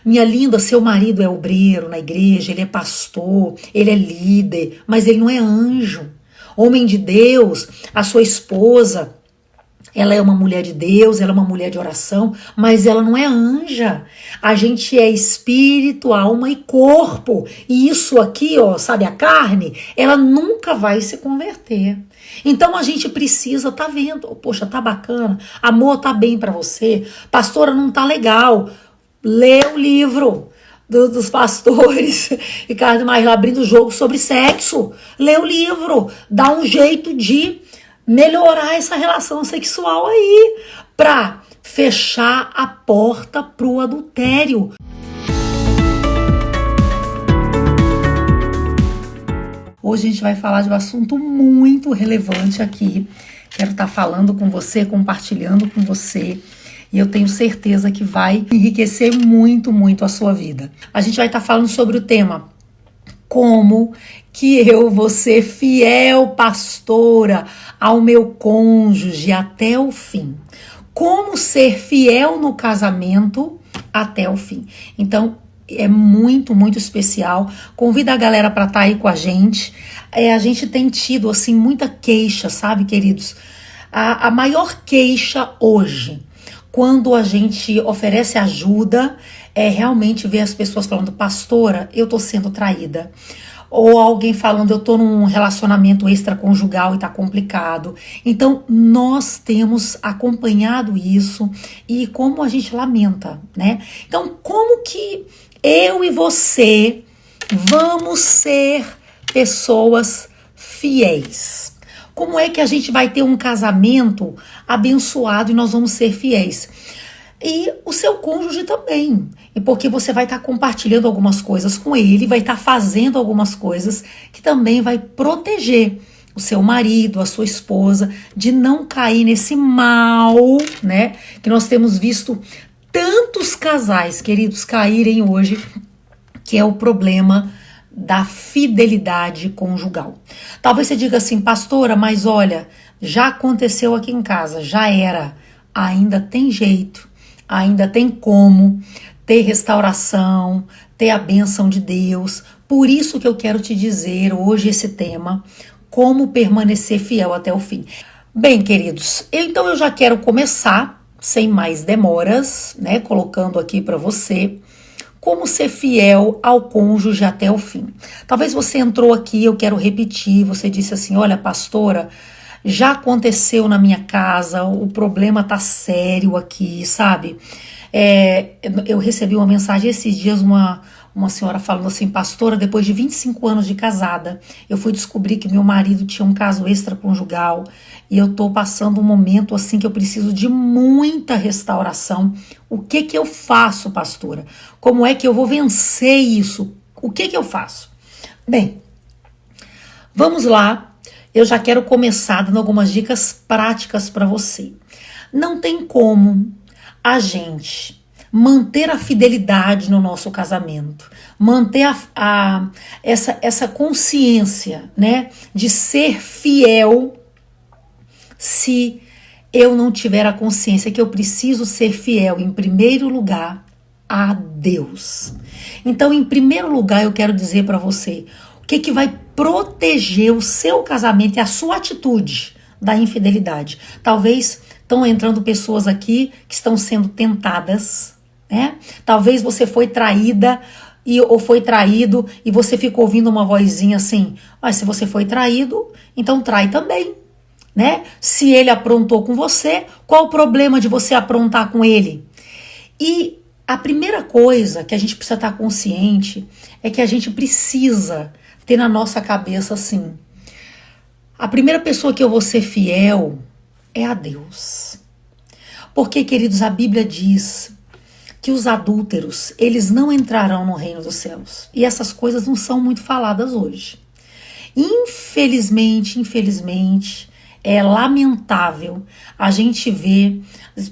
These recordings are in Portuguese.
Minha linda, seu marido é obreiro na igreja, ele é pastor, ele é líder, mas ele não é anjo. Homem de Deus, a sua esposa, ela é uma mulher de Deus, ela é uma mulher de oração, mas ela não é anja. A gente é espírito, alma e corpo. E isso aqui, ó, sabe, a carne, ela nunca vai se converter. Então a gente precisa tá vendo, poxa, tá bacana, amor, tá bem pra você, pastora, não tá legal. Lê o livro dos pastores Ricardo Maia abrindo o jogo sobre sexo. Lê o livro, dá um jeito de melhorar essa relação sexual aí, pra fechar a porta pro adultério. Hoje a gente vai falar de um assunto muito relevante aqui. Quero estar falando com você, compartilhando com você. E eu tenho certeza que vai enriquecer muito, muito a sua vida. A gente vai estar falando sobre o tema: como que eu vou ser fiel, pastora, ao meu cônjuge até o fim. Como ser fiel no casamento até o fim. Então, é muito, muito especial. Convida a galera para estar aí com a gente. A gente tem tido, assim, muita queixa, sabe, queridos? A maior queixa hoje, quando a gente oferece ajuda, é realmente ver as pessoas falando: pastora, eu tô sendo traída. Ou alguém falando: eu tô num relacionamento extraconjugal e tá complicado. Então, nós temos acompanhado isso e como a gente lamenta, né? Então, como que eu e você vamos ser pessoas fiéis? Como é que a gente vai ter um casamento abençoado e nós vamos ser fiéis? E o seu cônjuge também. E porque você vai estar compartilhando algumas coisas com ele, vai estar fazendo algumas coisas que também vai proteger o seu marido, a sua esposa, de não cair nesse mal, né? Que nós temos visto tantos casais, queridos, caírem hoje, que é o problema da fidelidade conjugal. Talvez você diga assim: pastora, mas olha, já aconteceu aqui em casa, já era. Ainda tem jeito, ainda tem como ter restauração, ter a bênção de Deus. Por isso que eu quero te dizer hoje esse tema: como permanecer fiel até o fim. Bem, queridos, então eu já quero começar, sem mais demoras, né, colocando aqui para você como ser fiel ao cônjuge até o fim. Talvez você entrou aqui, eu quero repetir, você disse assim: olha, pastora, já aconteceu na minha casa, o problema tá sério aqui, sabe? Eu recebi uma mensagem esses dias, uma senhora falando assim: pastora, depois de 25 anos de casada, eu fui descobrir que meu marido tinha um caso extraconjugal e eu tô passando um momento assim que eu preciso de muita restauração. O que que eu faço, pastora? Como é que eu vou vencer isso? O que que eu faço? Bem, vamos lá. Eu já quero começar dando algumas dicas práticas para você. Não tem como a gente manter a fidelidade no nosso casamento, manter essa consciência, né, de ser fiel, se eu não tiver a consciência que eu preciso ser fiel, em primeiro lugar, a Deus. Então, em primeiro lugar, eu quero dizer para você o que vai proteger o seu casamento e a sua atitude da infidelidade. Talvez estão entrando pessoas aqui que estão sendo tentadas, né? Talvez você foi traída ou foi traído e você ficou ouvindo uma vozinha assim: mas se você foi traído, então trai também, né? Se ele aprontou com você, qual o problema de você aprontar com ele? E a primeira coisa que a gente precisa estar consciente é que a gente precisa ter na nossa cabeça assim: a primeira pessoa que eu vou ser fiel é a Deus. Porque, queridos, a Bíblia diz que os adúlteros, eles não entrarão no reino dos céus. E essas coisas não são muito faladas hoje. Infelizmente, é lamentável a gente ver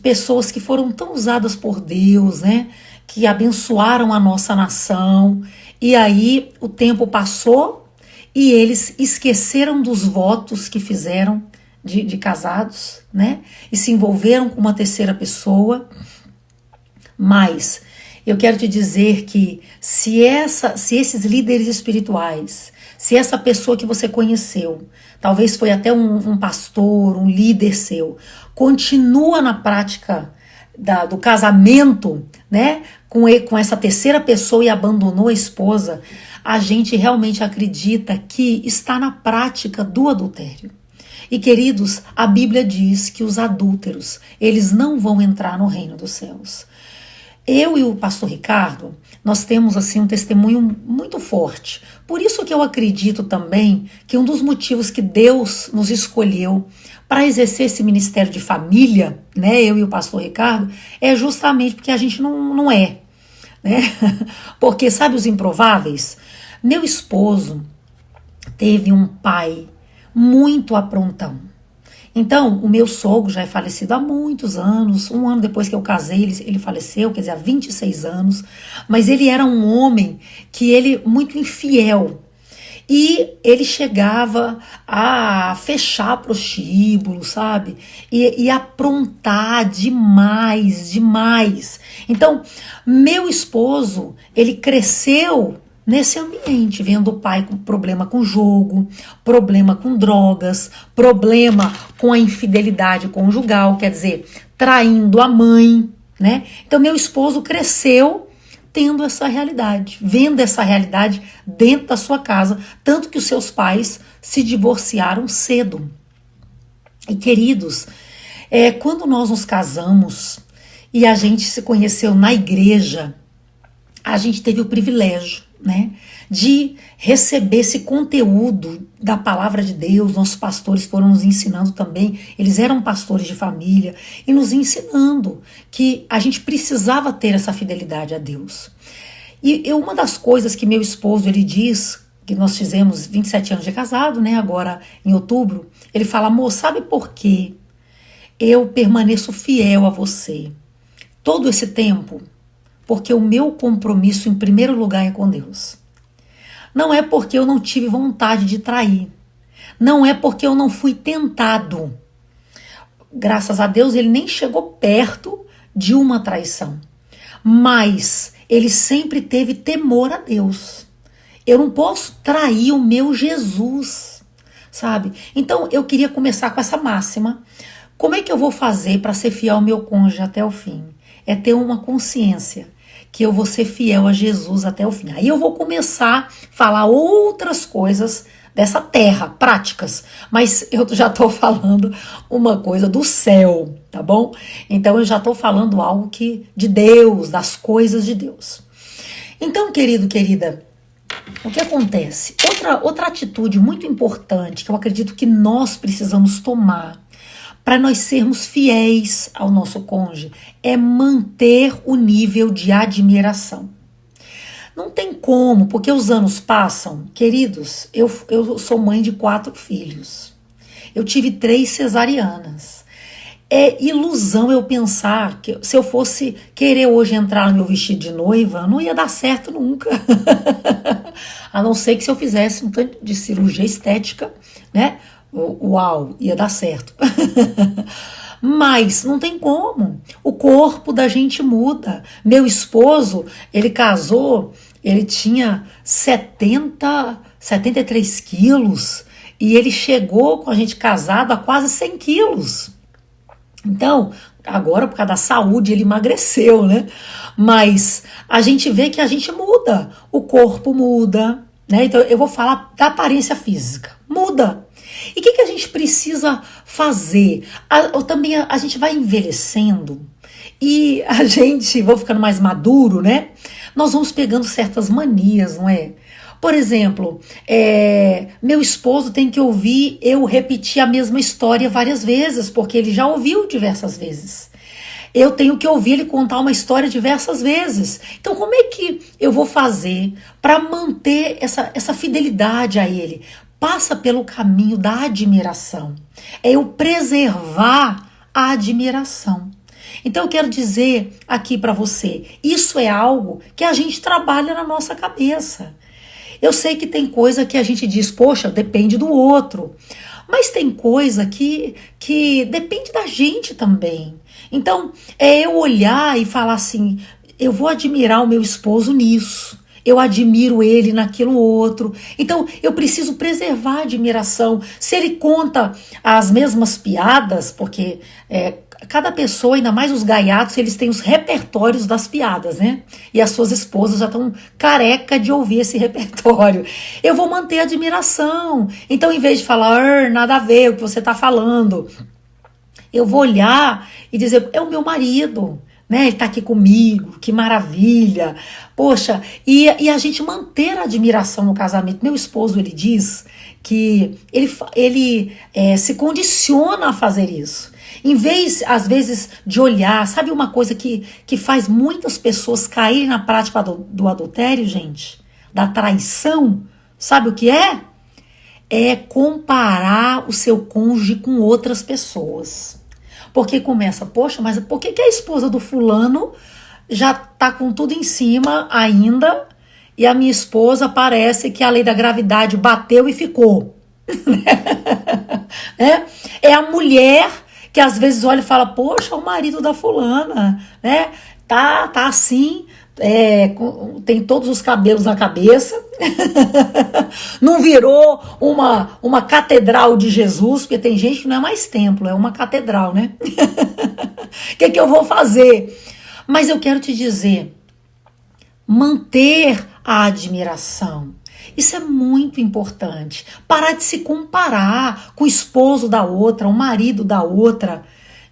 pessoas que foram tão usadas por Deus, né? Que abençoaram a nossa nação. E aí o tempo passou e eles esqueceram dos votos que fizeram de casados, né? E se envolveram com uma terceira pessoa. Mas Eu quero te dizer que se esses líderes espirituais, se essa pessoa que você conheceu, talvez foi até um pastor, um líder seu, continua na prática do casamento, né, com essa terceira pessoa e abandonou a esposa, a gente realmente acredita que está na prática do adultério. E queridos, a Bíblia diz que os adúlteros, eles não vão entrar no reino dos céus. Eu e o pastor Ricardo, nós temos assim um testemunho muito forte. Por isso que eu acredito também que um dos motivos que Deus nos escolheu para exercer esse ministério de família, né, eu e o pastor Ricardo, é justamente porque a gente não é, né? Porque sabe os improváveis? Meu esposo teve um pai muito aprontão. Então, o meu sogro já é falecido há muitos anos, um ano depois que eu casei, ele faleceu, quer dizer, há 26 anos, mas ele era um homem que ele muito infiel. E ele chegava a fechar prostíbulo, sabe? E aprontar demais, demais. Então, meu esposo, ele cresceu nesse ambiente, vendo o pai com problema com jogo, problema com drogas, problema com a infidelidade conjugal, quer dizer, traindo a mãe, né? Então, meu esposo cresceu tendo essa realidade, vendo essa realidade dentro da sua casa, tanto que os seus pais se divorciaram cedo. E queridos, quando nós nos casamos e a gente se conheceu na igreja, a gente teve o privilégio, né, de receber esse conteúdo da palavra de Deus. Nossos pastores foram nos ensinando também, eles eram pastores de família e nos ensinando que a gente precisava ter essa fidelidade a Deus. E uma das coisas que meu esposo, ele diz, que nós fizemos 27 anos de casado, né, agora em outubro, ele fala: amor, sabe por quê eu permaneço fiel a você todo esse tempo? Porque o meu compromisso em primeiro lugar é com Deus. Não é porque eu não tive vontade de trair. Não é porque eu não fui tentado. Graças a Deus ele nem chegou perto de uma traição. Mas ele sempre teve temor a Deus. Eu não posso trair o meu Jesus, sabe? Então eu queria começar com essa máxima. Como é que eu vou fazer para ser fiel ao meu cônjuge até o fim? É ter uma consciência que eu vou ser fiel a Jesus até o fim. Aí eu vou começar a falar outras coisas dessa terra, práticas, mas eu já estou falando uma coisa do céu, tá bom? Então eu já estou falando algo de Deus, das coisas de Deus. Então, querido, querida, o que acontece? Outra atitude muito importante que eu acredito que nós precisamos tomar para nós sermos fiéis ao nosso cônjuge é manter o nível de admiração. Não tem como, porque os anos passam. Queridos, eu sou mãe de 4 filhos. Eu tive 3 cesarianas. É ilusão eu pensar que se eu fosse querer hoje entrar no meu vestido de noiva, não ia dar certo nunca. A não ser que se eu fizesse um tanto de cirurgia estética, né? Uau, ia dar certo. Mas não tem como. O corpo da gente muda. Meu esposo, ele casou, ele tinha 73 quilos e ele chegou com a gente casado a quase 100 quilos. Então, agora por causa da saúde ele emagreceu, né? Mas a gente vê que a gente muda. O corpo muda, né? Então eu vou falar da aparência física. Muda. E o que a gente precisa fazer? Também a gente vai envelhecendo e a gente vai ficando mais maduro, né? Nós vamos pegando certas manias, não é? Por exemplo, meu esposo tem que ouvir eu repetir a mesma história várias vezes, porque ele já ouviu diversas vezes. Eu tenho que ouvir ele contar uma história diversas vezes. Então, como é que eu vou fazer para manter essa fidelidade a ele? Passa pelo caminho da admiração. É eu preservar a admiração. Então eu quero dizer aqui para você, isso é algo que a gente trabalha na nossa cabeça. Eu sei que tem coisa que a gente diz, poxa, depende do outro. Mas tem coisa que depende da gente também. Então, é eu olhar e falar assim, eu vou admirar o meu esposo nisso. Eu admiro ele naquilo outro. Então, eu preciso preservar a admiração. Se ele conta as mesmas piadas, porque cada pessoa, ainda mais os gaiatos, eles têm os repertórios das piadas, né? E as suas esposas já estão careca de ouvir esse repertório. Eu vou manter a admiração. Então, em vez de falar, nada a ver o que você está falando, eu vou olhar e dizer, é o meu marido. Né, ele está aqui comigo, que maravilha, poxa, e a gente manter a admiração no casamento. Meu esposo, ele diz que ele se condiciona a fazer isso, em vez, às vezes, de olhar, sabe uma coisa que faz muitas pessoas caírem na prática do adultério, gente, da traição, sabe o que é? É comparar o seu cônjuge com outras pessoas. Porque começa, poxa, mas por que a esposa do fulano já tá com tudo em cima ainda e a minha esposa parece que a lei da gravidade bateu e ficou? É a mulher que às vezes olha e fala, poxa, o marido da fulana, né? Tá assim, tem todos os cabelos na cabeça, não virou uma catedral de Jesus, porque tem gente que não é mais templo, é uma catedral, né? O que eu vou fazer? Mas eu quero te dizer, manter a admiração. Isso é muito importante. Parar de se comparar com o esposo da outra, o marido da outra.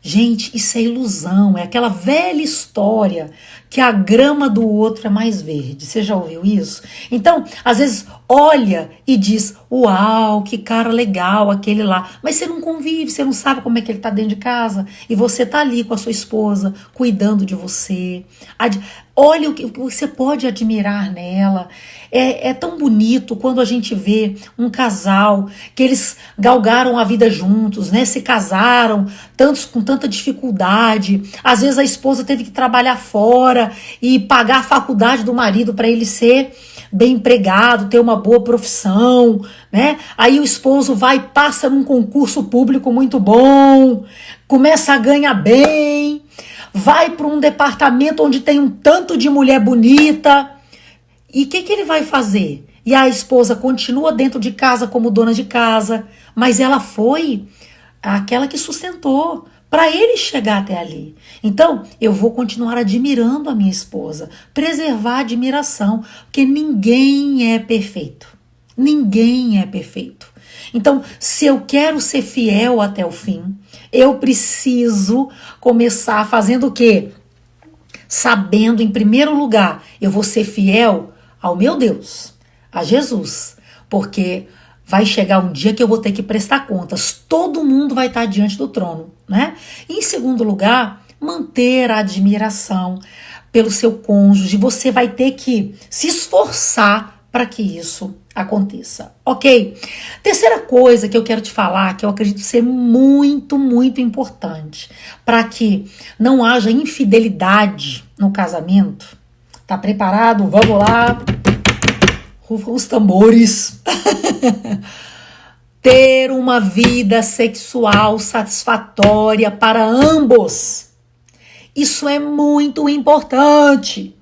Gente, isso é ilusão, é aquela velha história que a grama do outro é mais verde. Você já ouviu isso? Então, às vezes, olha e diz, uau, que cara legal aquele lá. Mas você não convive, você não sabe como é que ele tá dentro de casa. E você tá ali com a sua esposa, cuidando de você. Olha o que você pode admirar nela. É tão bonito quando a gente vê um casal que eles galgaram a vida juntos, né? Se casaram, com tanta dificuldade. Às vezes a esposa teve que trabalhar fora e pagar a faculdade do marido para ele ser bem empregado, ter uma boa profissão, né? Aí o esposo vai e passa num concurso público muito bom, começa a ganhar bem, vai para um departamento onde tem um tanto de mulher bonita. E o que ele vai fazer? E a esposa continua dentro de casa como dona de casa, mas ela foi aquela que sustentou para ele chegar até ali. Então, eu vou continuar admirando a minha esposa, preservar a admiração, porque ninguém é perfeito. Ninguém é perfeito. Então, se eu quero ser fiel até o fim, eu preciso começar fazendo o quê? Sabendo, em primeiro lugar, eu vou ser fiel ao meu Deus, a Jesus, porque vai chegar um dia que eu vou ter que prestar contas, todo mundo vai estar diante do trono, né? E, em segundo lugar, manter a admiração pelo seu cônjuge, você vai ter que se esforçar para que isso aconteça, ok? Terceira coisa que eu quero te falar, que eu acredito ser muito, muito importante, para que não haja infidelidade no casamento. Tá preparado? Vamos lá. Rufa os tambores. Ter uma vida sexual satisfatória para ambos. Isso é muito importante.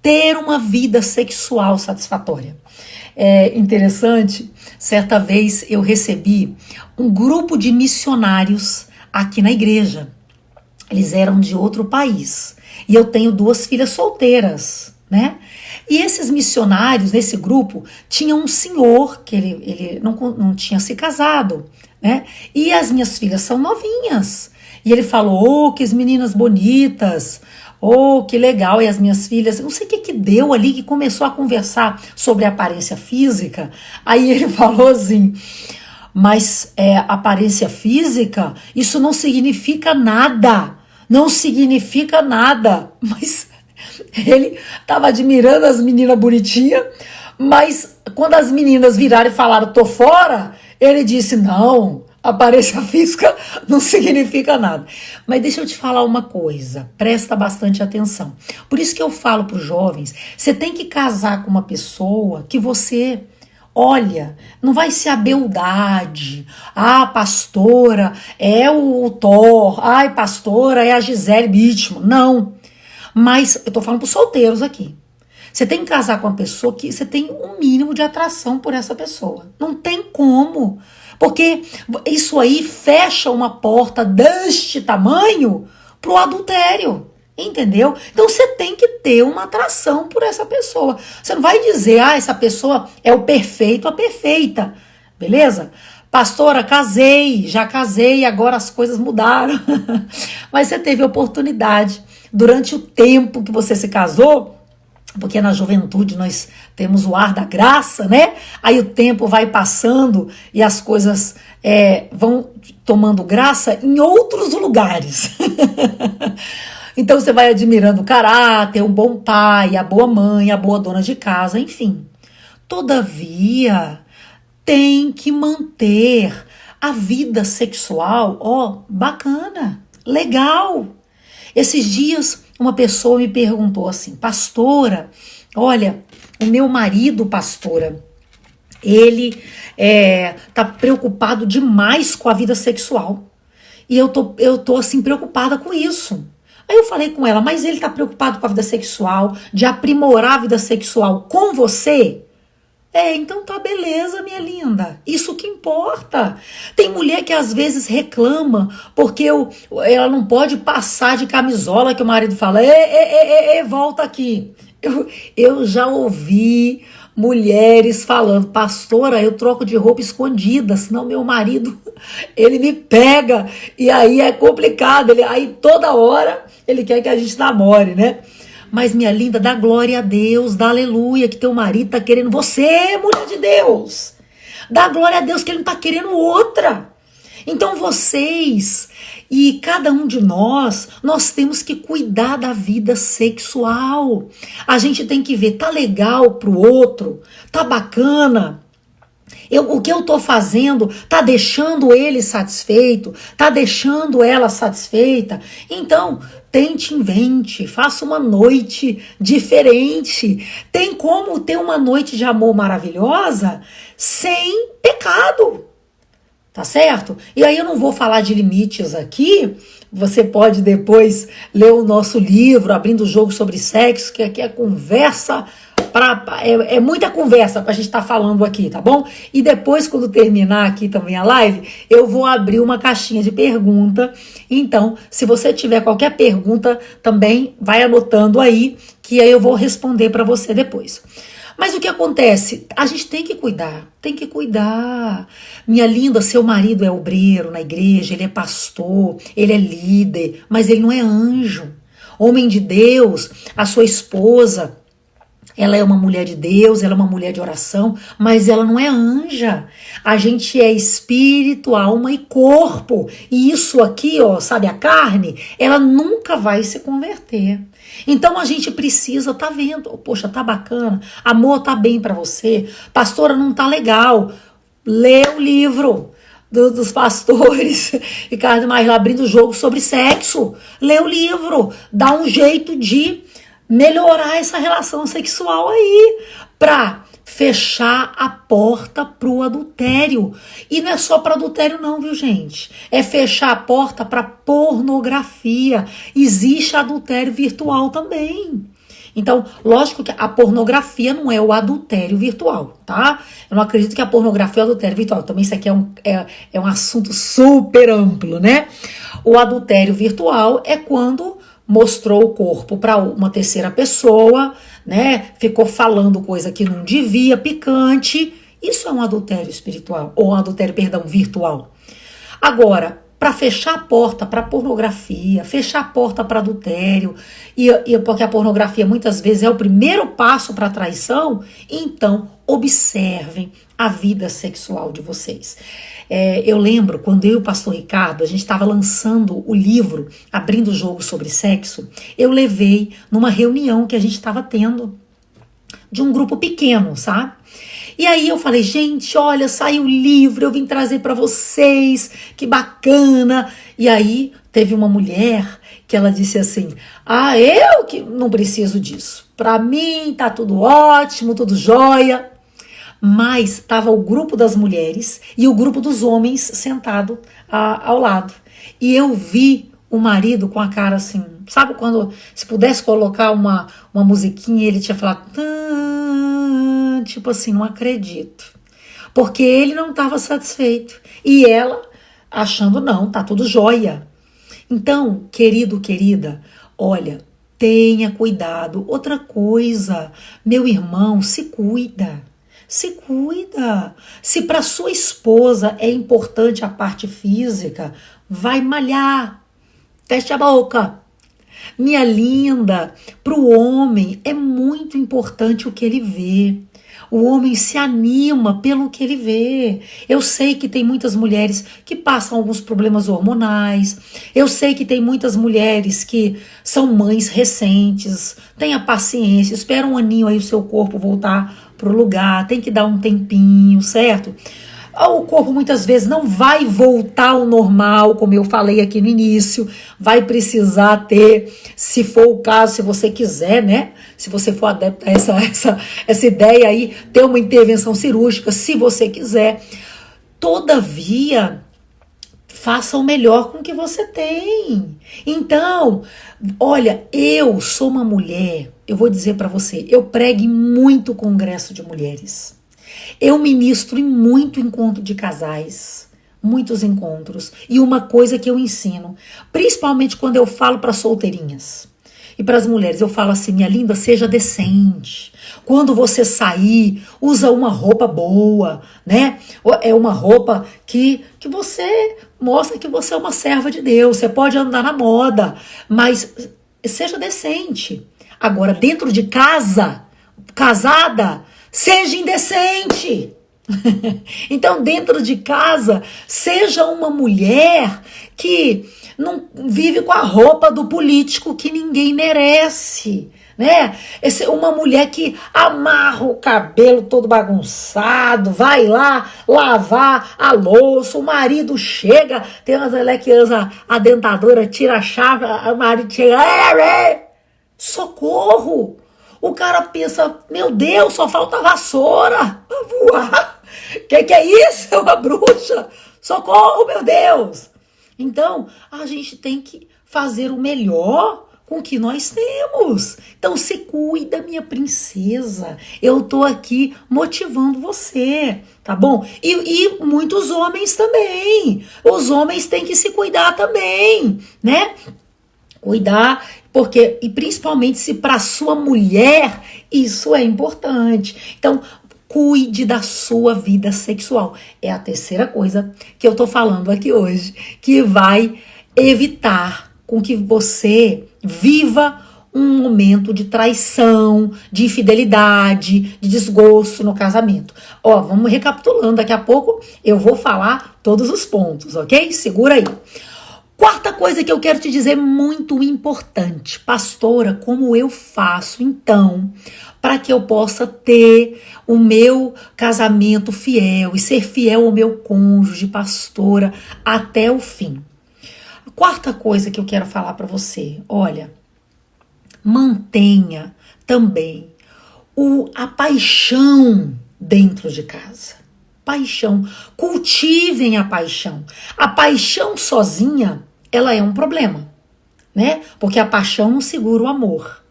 Ter uma vida sexual satisfatória. É interessante, certa vez eu recebi um grupo de missionários aqui na igreja. Eles eram de outro país. E eu tenho 2 filhas solteiras, né? E esses missionários, nesse grupo, tinha um senhor que ele não tinha se casado, né? E as minhas filhas são novinhas. E ele falou, oh, que meninas bonitas, oh, que legal. E as minhas filhas, não sei o que deu ali, que começou a conversar sobre a aparência física. Aí ele falou assim, mas aparência física, isso não significa nada. Não significa nada, mas ele estava admirando as meninas bonitinhas, mas quando as meninas viraram e falaram, tô fora, ele disse, não, aparência física não significa nada. Mas deixa eu te falar uma coisa, presta bastante atenção. Por isso que eu falo para os jovens, você tem que casar com uma pessoa que você... Olha, não vai ser a beldade. Ah, pastora é o Thor. Ai, pastora é a Gisele Bündchen. Não. Mas eu tô falando pros solteiros aqui. Você tem que casar com uma pessoa que você tem um mínimo de atração por essa pessoa. Não tem como. Porque isso aí fecha uma porta deste tamanho pro adultério. Entendeu? Então você tem que ter uma atração por essa pessoa. Você não vai dizer, essa pessoa é o perfeito, a perfeita. Beleza? Pastora, já casei, agora as coisas mudaram. Mas você teve oportunidade durante o tempo que você se casou, porque na juventude nós temos o ar da graça, né? Aí o tempo vai passando e as coisas vão tomando graça em outros lugares. Então você vai admirando o caráter, um bom pai, a boa mãe, a boa dona de casa, enfim. Todavia, tem que manter a vida sexual, bacana, legal. Esses dias uma pessoa me perguntou assim, pastora, olha, o meu marido, pastora, ele tá preocupado demais com a vida sexual. E eu tô assim preocupada com isso. Aí eu falei com ela, mas ele tá preocupado com a vida sexual, de aprimorar a vida sexual com você? Então tá, beleza, minha linda. Isso que importa. Tem mulher que às vezes reclama porque ela não pode passar de camisola, que o marido fala, volta aqui. Eu já ouvi mulheres falando, pastora, eu troco de roupa escondida, senão meu marido, ele me pega, e aí é complicado, aí toda hora ele quer que a gente namore, né? Mas, minha linda, dá glória a Deus, dá aleluia, que teu marido tá querendo você, mulher de Deus. Dá glória a Deus que ele não tá querendo outra. Então, vocês e cada um de nós temos que cuidar da vida sexual. A gente tem que ver, tá legal pro outro? Tá bacana? O que eu tô fazendo tá deixando ele satisfeito? Tá deixando ela satisfeita? Então, tente, invente, faça uma noite diferente. Tem como ter uma noite de amor maravilhosa sem pecado. Tá certo? E aí eu não vou falar de limites aqui. Você pode depois ler o nosso livro, Abrindo o Jogo sobre Sexo, que aqui é conversa, é muita conversa pra gente estar falando aqui, tá bom? E depois, quando terminar aqui também a live, eu vou abrir uma caixinha de pergunta. Então, se você tiver qualquer pergunta, também vai anotando aí, que aí eu vou responder pra você depois. Mas o que acontece? A gente tem que cuidar. Minha linda, seu marido é obreiro na igreja, ele é pastor, ele é líder, mas ele não é anjo. Homem de Deus, a sua esposa, ela é uma mulher de Deus, ela é uma mulher de oração, mas ela não é anja. A gente é espírito, alma e corpo. E isso aqui, sabe, a carne, ela nunca vai se converter. Então a gente precisa, tá vendo, poxa, tá bacana, amor, tá bem pra você, pastora, não tá legal, lê o livro dos pastores, Ricardo mais lá abrindo o jogo sobre sexo, lê o livro, dá um jeito de melhorar essa relação sexual aí, pra fechar a porta pro adultério. E não é só para adultério não, viu, gente? É fechar a porta para pornografia. Existe adultério virtual também. Então, lógico que a pornografia não é o adultério virtual, tá? Eu não acredito que a pornografia é o adultério virtual. Também isso aqui é um assunto super amplo, né? O adultério virtual é quando mostrou o corpo para uma terceira pessoa, né? Ficou falando coisa que não devia, picante. Isso é um adultério espiritual, ou um adultério, virtual. Agora, para fechar a porta para pornografia, fechar a porta para adultério, e porque a pornografia muitas vezes é o primeiro passo para a traição, então observem a vida sexual de vocês. Eu lembro quando eu e o pastor Ricardo, a gente estava lançando o livro Abrindo o Jogo sobre Sexo, eu levei numa reunião que a gente estava tendo de um grupo pequeno, sabe? E aí eu falei, gente, olha, saiu o livro, eu vim trazer para vocês, que bacana. E aí teve uma mulher que ela disse assim, eu que não preciso disso. Para mim tá tudo ótimo, tudo jóia. Mas estava o grupo das mulheres e o grupo dos homens sentado ao lado. E eu vi o marido com a cara assim, sabe quando, se pudesse colocar uma musiquinha, ele tinha falado, tipo assim, não acredito. Porque ele não estava satisfeito. E ela achando, não, tá tudo jóia. Então, querido, querida, olha, tenha cuidado. Outra coisa, meu irmão, se cuida. Se cuida. Se para sua esposa é importante a parte física, vai malhar. Feche a boca. Minha linda, para o homem é muito importante o que ele vê. O homem se anima pelo que ele vê. Eu sei que tem muitas mulheres que passam alguns problemas hormonais. Eu sei que tem muitas mulheres que são mães recentes. Tenha paciência, espera um aninho aí o seu corpo voltar pro lugar. Tem que dar um tempinho, certo? O corpo muitas vezes não vai voltar ao normal, como eu falei aqui no início, vai precisar ter, se for o caso, se você quiser, né? Se você for adepto a essa ideia aí, ter uma intervenção cirúrgica, se você quiser. Todavia, faça o melhor com o que você tem. Então, olha, eu sou uma mulher, eu vou dizer para você, eu prego em muito congresso de mulheres. Eu ministro em muito encontro de casais, muitos encontros. E uma coisa que eu ensino, principalmente quando eu falo para solteirinhas e para as mulheres, eu falo assim, minha linda, seja decente. Quando você sair, usa uma roupa boa, né? É uma roupa que você mostra que você é uma serva de Deus. Você pode andar na moda, mas seja decente. Agora, dentro de casa, casada, seja indecente. Então, dentro de casa, seja uma mulher que não vive com a roupa do político que ninguém merece, né? Uma mulher que amarra o cabelo todo bagunçado, vai lá lavar a louça, o marido chega, tem umas mulheres que usa a dentadura, tira a chave, o marido chega, socorro! O cara pensa, meu Deus, só falta vassoura pra voar. Que é isso? É uma bruxa? Socorro, meu Deus! Então, a gente tem que fazer o melhor com o que nós temos. Então, se cuida, minha princesa. Eu tô aqui motivando você, tá bom? E muitos homens também. Os homens têm que se cuidar também, né? Cuidar, porque, e principalmente se para sua mulher isso é importante. Então, cuide da sua vida sexual. É a terceira coisa que eu tô falando aqui hoje, que vai evitar com que você viva um momento de traição, de infidelidade, de desgosto no casamento. Ó, vamos recapitulando, daqui a pouco eu vou falar todos os pontos, ok? Segura aí. Quarta coisa que eu quero te dizer, muito importante. Pastora, como eu faço, então, para que eu possa ter o meu casamento fiel e ser fiel ao meu cônjuge, pastora, até o fim? A quarta coisa que eu quero falar para você, olha, mantenha também a paixão dentro de casa. Paixão. Cultivem a paixão. A paixão sozinha, ela é um problema, né? Porque a paixão não segura o amor.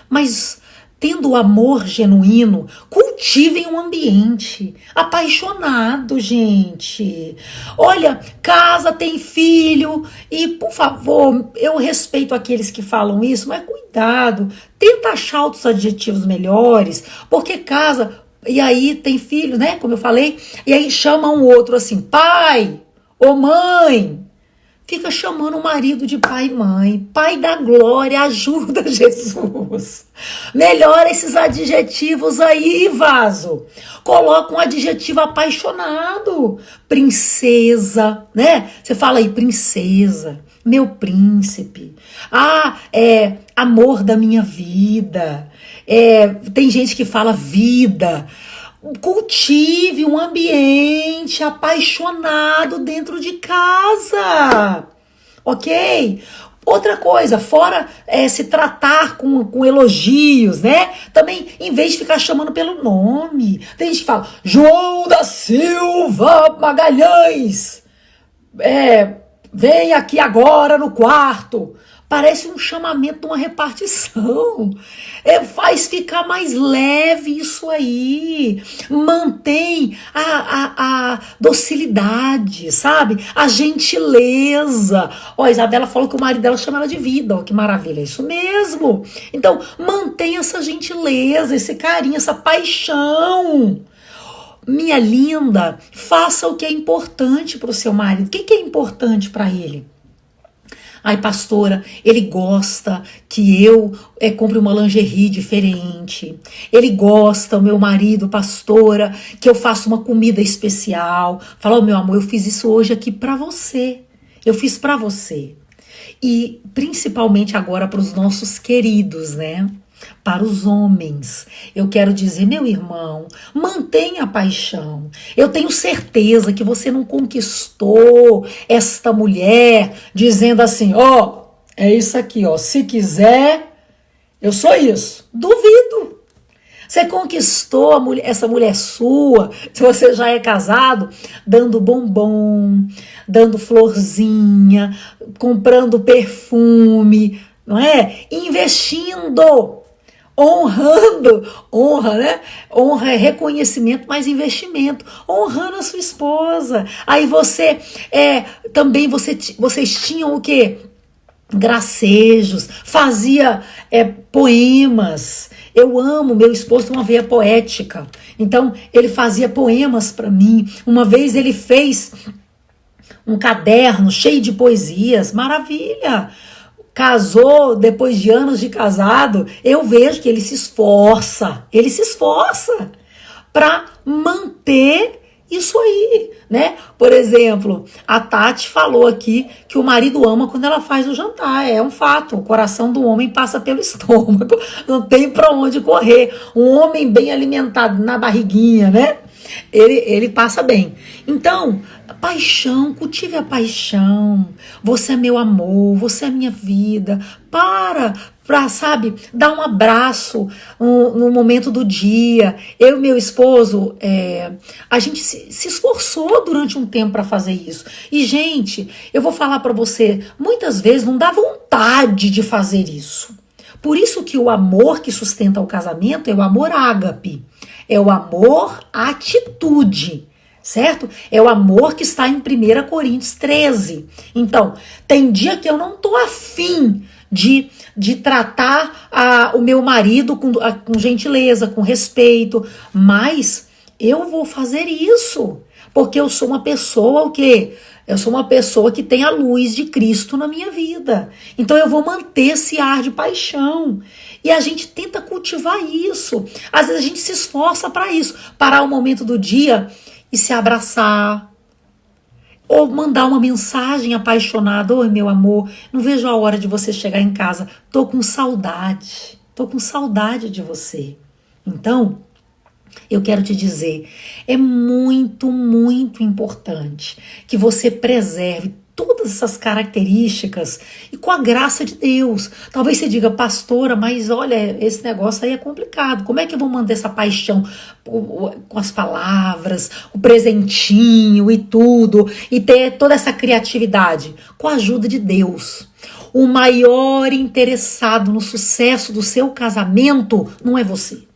Mas tendo o amor genuíno, cultivem um ambiente apaixonado, gente. Olha, casa, tem filho e, por favor, eu respeito aqueles que falam isso, mas cuidado, tenta achar outros adjetivos melhores, porque casa, e aí tem filho, né, como eu falei, e aí chama um outro assim, pai ou mãe. Fica chamando o marido de pai e mãe. Pai da glória, ajuda, Jesus. Melhora esses adjetivos aí, vaso. Coloca um adjetivo apaixonado. Princesa, né? Você fala aí, princesa, meu príncipe. Amor da minha vida. Tem gente que fala vida. Cultive um ambiente apaixonado dentro de casa, ok? Outra coisa, fora se tratar com elogios, né? Também, em vez de ficar chamando pelo nome, tem gente que fala João da Silva Magalhães, vem aqui agora no quarto. Parece um chamamento de uma repartição. Faz ficar mais leve isso aí. Mantém a docilidade, sabe? A gentileza. Ó, a Isabela falou que o marido dela chama ela de vida. Ó, que maravilha, é isso mesmo. Então, mantém essa gentileza, esse carinho, essa paixão. Minha linda, faça o que é importante para o seu marido. O que é importante para ele? Ai, pastora, ele gosta que eu compre uma lingerie diferente. Ele gosta, o meu marido, pastora, que eu faça uma comida especial. Fala, oh, meu amor, eu fiz isso hoje aqui pra você. Eu fiz pra você. E principalmente agora para os nossos queridos, né? Para os homens, eu quero dizer, meu irmão, mantenha a paixão. Eu tenho certeza que você não conquistou esta mulher dizendo assim, ó, é isso aqui, ó, se quiser, eu sou isso. Duvido. Você conquistou essa mulher sua, se você já é casado, dando bombom, dando florzinha, comprando perfume, não é? Investindo. Honra, né? Honra é reconhecimento, mais investimento. Honrando a sua esposa. Aí também vocês tinham o quê? Gracejos, fazia poemas. Eu amo, meu esposo tem uma veia poética. Então, ele fazia poemas para mim. Uma vez ele fez um caderno cheio de poesias. Maravilha! Casou, depois de anos de casado, eu vejo que ele se esforça para manter isso aí, né? Por exemplo, a Tati falou aqui que o marido ama quando ela faz o jantar, é um fato, o coração do homem passa pelo estômago, não tem para onde correr, um homem bem alimentado na barriguinha, né? Ele passa bem. Então, paixão, cultive a paixão. Você é meu amor, você é minha vida. Para, sabe, dar um abraço no momento do dia. Eu e meu esposo, a gente se esforçou durante um tempo para fazer isso. E, gente, eu vou falar para você, muitas vezes não dá vontade de fazer isso. Por isso que o amor que sustenta o casamento é o amor ágape. É o amor atitude, certo? É o amor que está em 1 Coríntios 13. Então, tem dia que eu não tô afim de tratar o meu marido com gentileza, com respeito, mas eu vou fazer isso, porque eu sou uma pessoa, o quê? Eu sou uma pessoa que tem a luz de Cristo na minha vida. Então eu vou manter esse ar de paixão. E a gente tenta cultivar isso. Às vezes a gente se esforça para isso. Parar o momento do dia e se abraçar. Ou mandar uma mensagem apaixonada. Oi, meu amor, não vejo a hora de você chegar em casa. Tô com saudade. Tô com saudade de você. Então, eu quero te dizer, é muito, muito importante que você preserve todas essas características e com a graça de Deus. Talvez você diga, pastora, mas olha, esse negócio aí é complicado. Como é que eu vou manter essa paixão com as palavras, o presentinho e tudo, e ter toda essa criatividade? Com a ajuda de Deus. O maior interessado no sucesso do seu casamento não é você.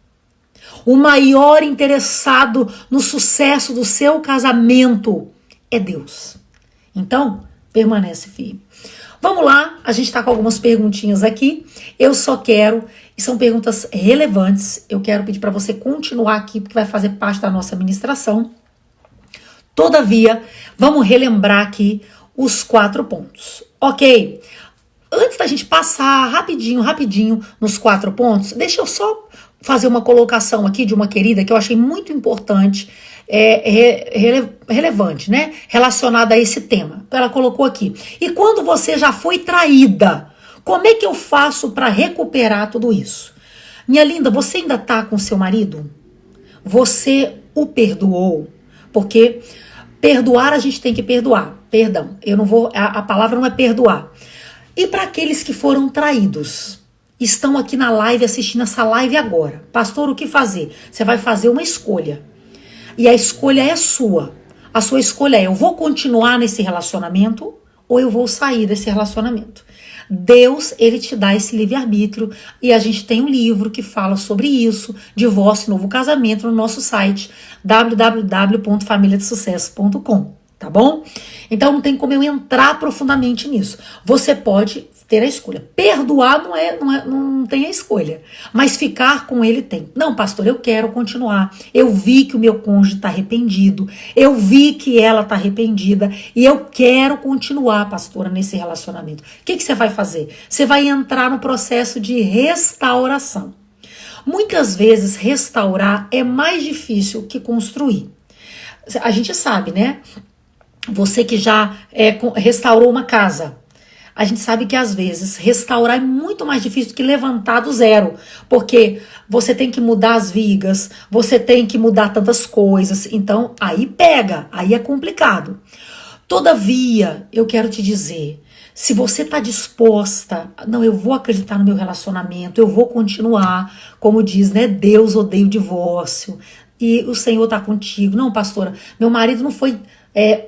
O maior interessado no sucesso do seu casamento é Deus. Então, permanece firme. Vamos lá, a gente está com algumas perguntinhas aqui. Eu só quero, e são perguntas relevantes, eu quero pedir para você continuar aqui, porque vai fazer parte da nossa ministração. Todavia, vamos relembrar aqui os 4 pontos. Ok? Antes da gente passar rapidinho nos 4 pontos, deixa eu só fazer uma colocação aqui de uma querida que eu achei muito importante, relevante, né? Relacionada a esse tema. Ela colocou aqui. E quando você já foi traída, como é que eu faço para recuperar tudo isso? Minha linda, você ainda tá com seu marido? Você o perdoou? Porque perdoar a gente tem que perdoar. Perdão, eu não vou. A palavra não é perdoar. E para aqueles que foram traídos? Estão aqui na live, assistindo essa live agora. Pastor, o que fazer? Você vai fazer uma escolha. E a escolha é sua. A sua escolha é, eu vou continuar nesse relacionamento ou eu vou sair desse relacionamento. Deus, ele te dá esse livre-arbítrio e a gente tem um livro que fala sobre isso, Divórcio e Novo Casamento, no nosso site www.familiadesucesso.com, tá bom? Então não tem como eu entrar profundamente nisso. Você pode ter a escolha. Perdoar não tem a escolha, mas ficar com ele tem. Não, pastor, eu quero continuar. Eu vi que o meu cônjuge está arrependido, eu vi que ela está arrependida e eu quero continuar, pastora, nesse relacionamento. O que você vai fazer? Você vai entrar no processo de restauração. Muitas vezes restaurar é mais difícil que construir. A gente sabe, né? Você que já restaurou uma casa, a gente sabe que às vezes restaurar é muito mais difícil do que levantar do zero, porque você tem que mudar as vigas, você tem que mudar tantas coisas, então aí pega, aí é complicado. Todavia, eu quero te dizer, se você está disposta, não, eu vou acreditar no meu relacionamento, eu vou continuar, como diz, né, Deus odeia o divórcio, e o Senhor está contigo. Não, pastora, meu marido não foi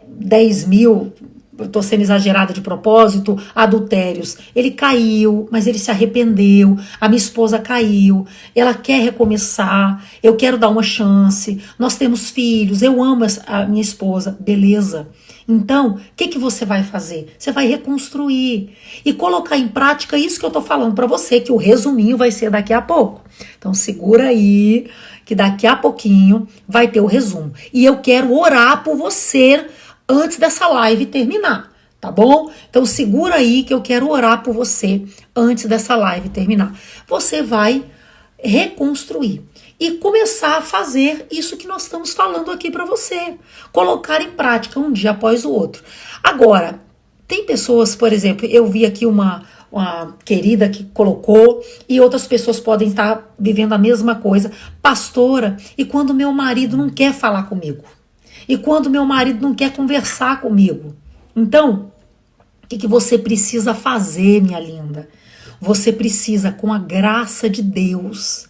10 mil, eu tô sendo exagerada de propósito, adultérios. Ele caiu, mas ele se arrependeu. A minha esposa caiu. Ela quer recomeçar. Eu quero dar uma chance. Nós temos filhos. Eu amo a minha esposa. Beleza. Então, o que você vai fazer? Você vai reconstruir e colocar em prática isso que eu tô falando para você, que o resuminho vai ser daqui a pouco. Então, segura aí, que daqui a pouquinho vai ter o resumo. E eu quero orar por você antes dessa live terminar, tá bom? Então segura aí que eu quero orar por você antes dessa live terminar. Você vai reconstruir e começar a fazer isso que nós estamos falando aqui para você. Colocar em prática um dia após o outro. Agora, tem pessoas, por exemplo, eu vi aqui uma querida que colocou, e outras pessoas podem estar vivendo a mesma coisa. Pastora, e quando meu marido não quer falar comigo? E quando meu marido não quer conversar comigo? Então, o que você precisa fazer, minha linda? Você precisa, com a graça de Deus.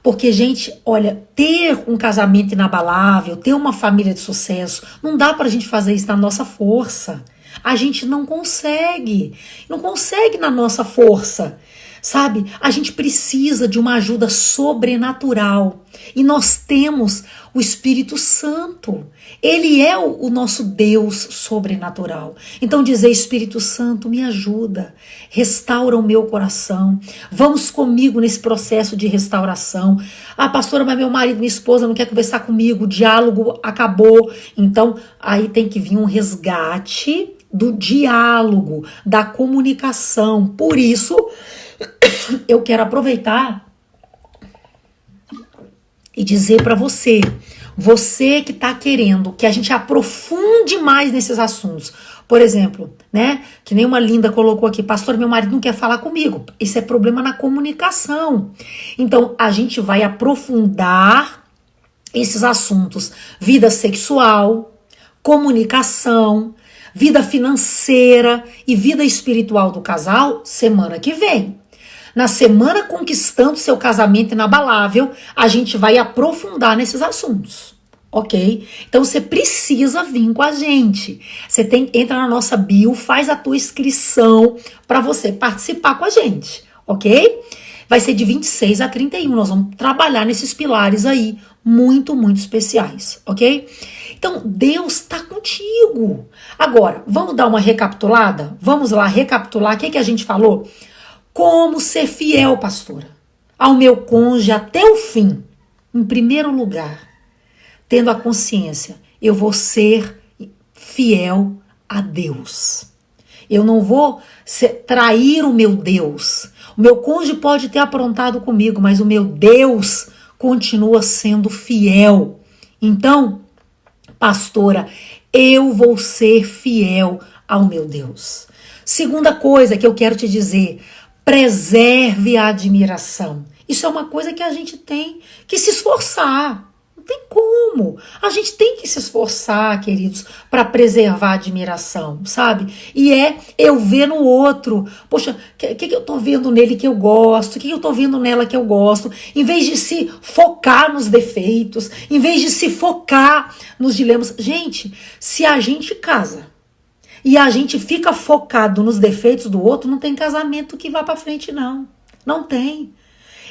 Porque, gente, olha, ter um casamento inabalável, ter uma família de sucesso, não dá pra gente fazer isso na nossa força. A gente não consegue na nossa força. Sabe, a gente precisa de uma ajuda sobrenatural e nós temos o Espírito Santo. Ele é o nosso Deus sobrenatural. Então dizer, Espírito Santo, me ajuda, restaura o meu coração. Vamos comigo nesse processo de restauração. Ah, pastora, mas meu marido, minha esposa não quer conversar comigo, o diálogo acabou. Então aí tem que vir um resgate do diálogo, da comunicação. Por isso, eu quero aproveitar e dizer para você que está querendo que a gente aprofunde mais nesses assuntos. Por exemplo, né, que nem uma linda colocou aqui, pastor, meu marido não quer falar comigo. Isso é problema na comunicação. Então, a gente vai aprofundar esses assuntos. Vida sexual, comunicação, vida financeira e vida espiritual do casal, semana que vem. Na semana Conquistando Seu Casamento Inabalável, a gente vai aprofundar nesses assuntos, ok? Então você precisa vir com a gente. Entra na nossa bio, faz a tua inscrição para você participar com a gente, ok? Vai ser de 26 a 31, nós vamos trabalhar nesses pilares aí, muito, muito especiais, ok? Então, Deus está contigo. Agora, vamos dar uma recapitulada? Vamos lá recapitular o que a gente falou? Como ser fiel, pastora, ao meu cônjuge até o fim. Em primeiro lugar, tendo a consciência, eu vou ser fiel a Deus. Eu não vou trair o meu Deus. O meu cônjuge pode ter aprontado comigo, mas o meu Deus continua sendo fiel. Então, pastora, eu vou ser fiel ao meu Deus. Segunda coisa que eu quero te dizer, preserve a admiração. Isso é uma coisa que a gente tem que se esforçar. Não tem como. A gente tem que se esforçar, queridos, para preservar a admiração, sabe? E eu ver no outro. Poxa, o que eu tô vendo nele que eu gosto? O que eu tô vendo nela que eu gosto? Em vez de se focar nos defeitos, em vez de se focar nos dilemas. Gente, se a gente casa, e a gente fica focado nos defeitos do outro, não tem casamento que vá para frente, não. Não tem.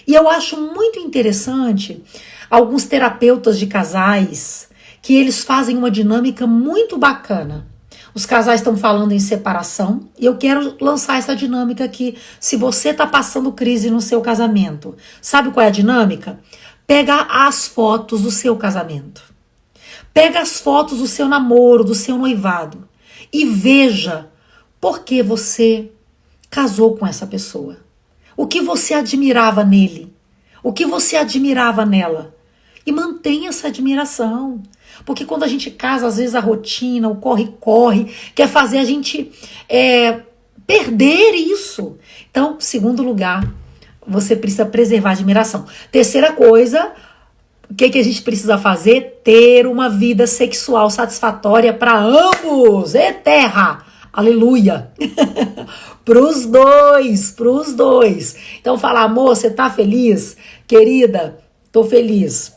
E eu acho muito interessante alguns terapeutas de casais que eles fazem uma dinâmica muito bacana. Os casais estão falando em separação e eu quero lançar essa dinâmica aqui. Se você está passando crise no seu casamento, sabe qual é a dinâmica? Pega as fotos do seu casamento. Pega as fotos do seu namoro, do seu noivado e veja por que você casou com essa pessoa. O que você admirava nele? O que você admirava nela? E mantenha essa admiração. Porque quando a gente casa, às vezes a rotina, o corre-corre, quer fazer a gente perder isso. Então, segundo lugar, você precisa preservar a admiração. Terceira coisa, o que a gente precisa fazer? Ter uma vida sexual satisfatória para ambos. Terra! Aleluia! Pros dois. Então fala, amor, você tá feliz? Querida, tô feliz.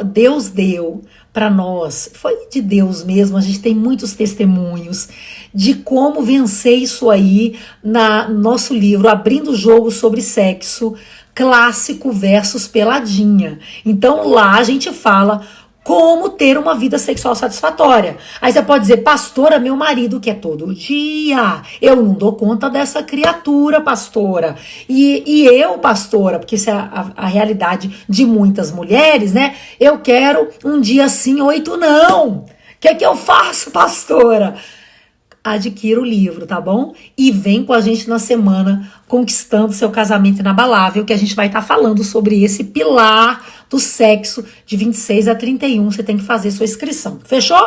Deus deu para nós, foi de Deus mesmo, a gente tem muitos testemunhos de como vencer isso aí no nosso livro, Abrindo o Jogo sobre Sexo, Clássico versus Peladinha. Então lá a gente fala como ter uma vida sexual satisfatória. Aí você pode dizer, pastora, meu marido quer todo dia. Eu não dou conta dessa criatura, pastora. E eu, pastora, porque isso é a realidade de muitas mulheres, né? Eu quero um dia sim, 8 não. O que é que eu faço, pastora? Adquira o livro, tá bom? E vem com a gente na semana Conquistando Seu Casamento Inabalável, que a gente vai estar falando sobre esse pilar do sexo de 26 a 31. Você tem que fazer sua inscrição. Fechou?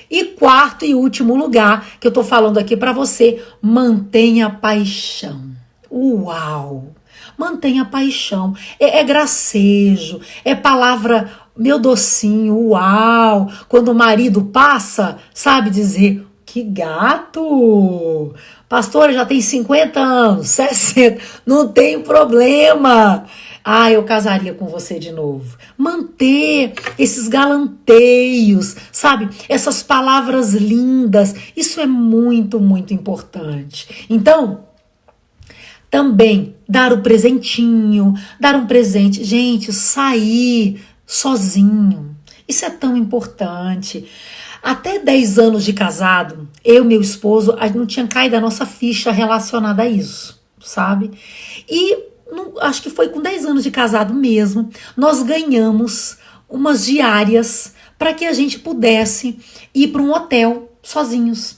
E quarto e último lugar que eu tô falando aqui pra você, mantenha a paixão. Uau! Mantenha a paixão. É gracejo, é palavra, meu docinho, uau! Quando o marido passa, sabe dizer, que gato! Pastora, já tem 50 anos, 60, não tem problema. Eu casaria com você de novo. Manter esses galanteios, sabe? Essas palavras lindas, isso é muito, muito importante. Então, também dar o presentinho, dar um presente. Gente, sair sozinho, isso é tão importante. Até 10 anos de casado, eu e meu esposo, a gente não tinha caído a nossa ficha relacionada a isso, sabe? E acho que foi com 10 anos de casado mesmo, nós ganhamos umas diárias para que a gente pudesse ir para um hotel sozinhos.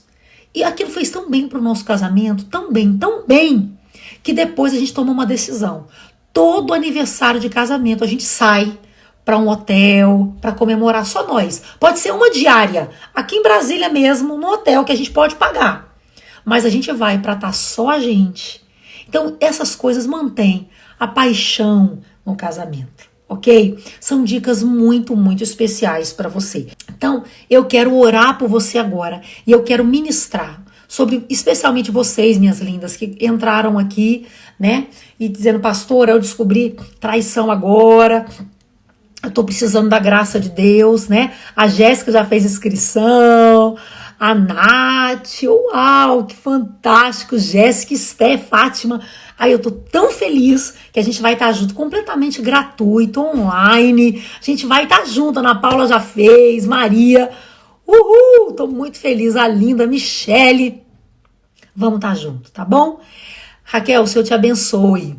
E aquilo fez tão bem para o nosso casamento, tão bem, que depois a gente tomou uma decisão. Todo aniversário de casamento a gente sai para um hotel, para comemorar só nós. Pode ser uma diária, aqui em Brasília mesmo, no hotel que a gente pode pagar. Mas a gente vai para estar só a gente. Então, essas coisas mantêm a paixão no casamento, ok? São dicas muito, muito especiais para você. Então, eu quero orar por você agora e eu quero ministrar sobre, especialmente vocês, minhas lindas, que entraram aqui, né? E dizendo, pastora, eu descobri traição agora, eu tô precisando da graça de Deus, né? A Jéssica já fez inscrição, a Nath, uau, que fantástico, Jéssica, Esté, Fátima. Aí eu tô tão feliz que a gente vai estar junto, completamente gratuito, online. A gente vai estar junto, a Ana Paula já fez, Maria. Uhul, tô muito feliz, a linda Michele. Vamos estar junto, tá bom? Raquel, o Senhor te abençoe.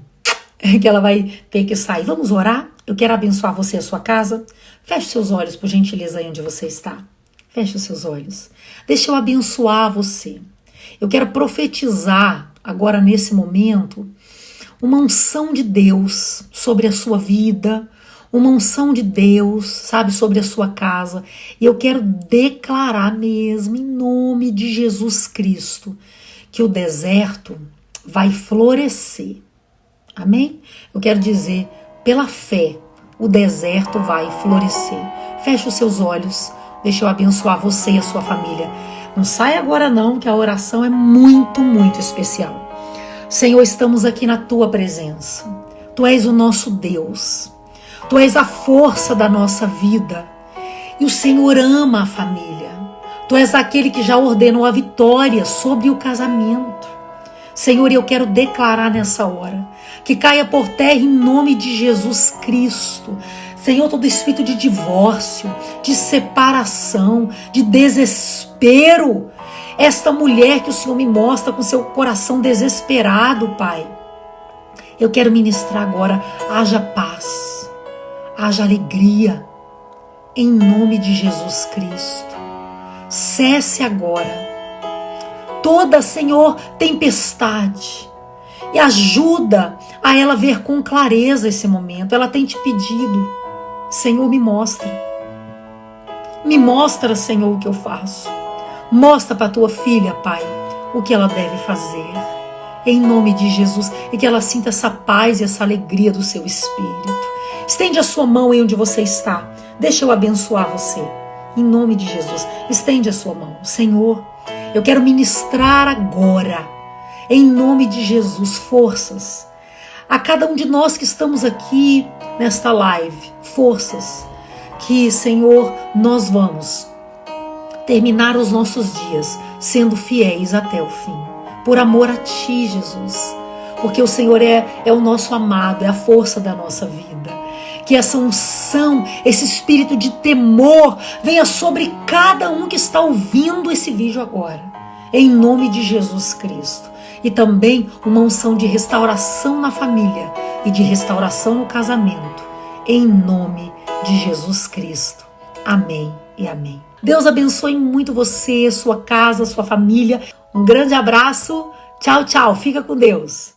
Que ela vai ter que sair. Vamos orar? Eu quero abençoar você e a sua casa. Feche seus olhos, por gentileza, aí onde você está. Feche os seus olhos. Deixa eu abençoar você. Eu quero profetizar agora nesse momento uma unção de Deus sobre a sua vida, uma unção de Deus, sabe, sobre a sua casa. E eu quero declarar mesmo, em nome de Jesus Cristo, que o deserto vai florescer. Amém? Eu quero dizer, pela fé, o deserto vai florescer. Feche os seus olhos. Deixa eu abençoar você e a sua família. Não sai agora não, que a oração é muito, muito especial. Senhor, estamos aqui na Tua presença. Tu és o nosso Deus. Tu és a força da nossa vida. E o Senhor ama a família. Tu és aquele que já ordenou a vitória sobre o casamento. Senhor, eu quero declarar nessa hora que caia por terra em nome de Jesus Cristo. Senhor, todo espírito de divórcio, de separação, de desespero. Esta mulher que o Senhor me mostra com seu coração desesperado, Pai. Eu quero ministrar agora, haja paz, haja alegria, em nome de Jesus Cristo. Cesse agora toda, Senhor, tempestade e ajuda a ela ver com clareza esse momento. Ela tem te pedido, Senhor, me mostra. Me mostra, Senhor, o que eu faço. Mostra para a tua filha, Pai, o que ela deve fazer. Em nome de Jesus, e que ela sinta essa paz e essa alegria do seu espírito. Estende a sua mão aí onde você está. Deixa eu abençoar você. Em nome de Jesus, estende a sua mão. Senhor, eu quero ministrar agora, em nome de Jesus, forças. A cada um de nós que estamos aqui nesta live, forças. Que, Senhor, nós vamos terminar os nossos dias sendo fiéis até o fim. Por amor a Ti, Jesus. Porque o Senhor é o nosso amado, é a força da nossa vida. Que essa unção, esse espírito de temor venha sobre cada um que está ouvindo esse vídeo agora. Em nome de Jesus Cristo. E também uma unção de restauração na família e de restauração no casamento. Em nome de Jesus Cristo. Amém e amém. Deus abençoe muito você, sua casa, sua família. Um grande abraço. Tchau, tchau. Fica com Deus.